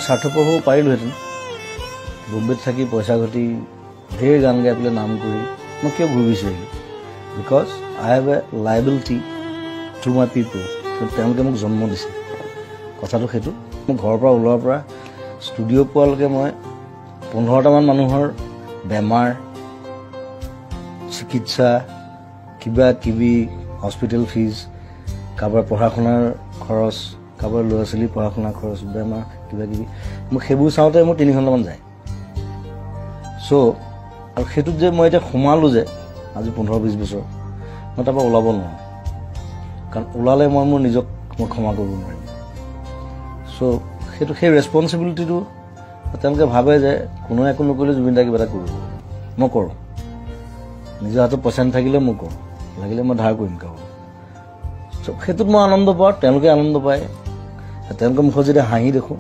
স্বাৰ্থপৰ হ'ব পাৰিলোহেঁতেন বম্বেত থাকি পইচা ঘটি ঢেৰ গান গাই পেলাই নাম কৰি মই কিয় ঘূৰি বিচাৰিলোঁ because I have a liability to my পিপল তেওঁলোকে মোক জন্ম দিছে কথাটো সেইটো মোৰ ঘৰৰ পৰা ওলোৱাৰ পৰা ষ্টুডিঅ' পোৱালৈকে মই 15টামান মানুহৰ বেমাৰ চিকিৎসা কিবা কিবি হস্পিটেল ফিজ কাৰোবাৰ পঢ়া শুনাৰ খৰচ কাৰোবাৰ ল'ৰা ছোৱালীৰ পঢ়া শুনাৰ খৰচ বেমাৰ কিবা কিবি মোক সেইবোৰ চাওঁতে মোৰ 3 ঘণ্টামান যায় চ' আৰু সেইটোত যে মই এতিয়া সোমালোঁ যে আজি 15-20 বছৰ মই তাৰপৰা ওলাব নোৱাৰোঁ কাৰণ ওলালে মই মোৰ নিজক মই ক্ষমা কৰিব নোৱাৰিম চ' সেইটো সেই ৰেছপনচিবিলিটিটো তেওঁলোকে ভাবে যে কোনোৱে একো নকৰিলে জুবিন দাই কিবা এটা কৰিব মই কৰোঁ নিজৰ হাতত পইচা নাথাকিলে মই কৰোঁ লাগিলে মই ধাৰ কৰিম কাৰোবাক চ' সেইটোত মই আনন্দ পাওঁ তেওঁলোকে আনন্দ পায় তেওঁলোকৰ মুখত যেতিয়া হাঁহি দেখোঁ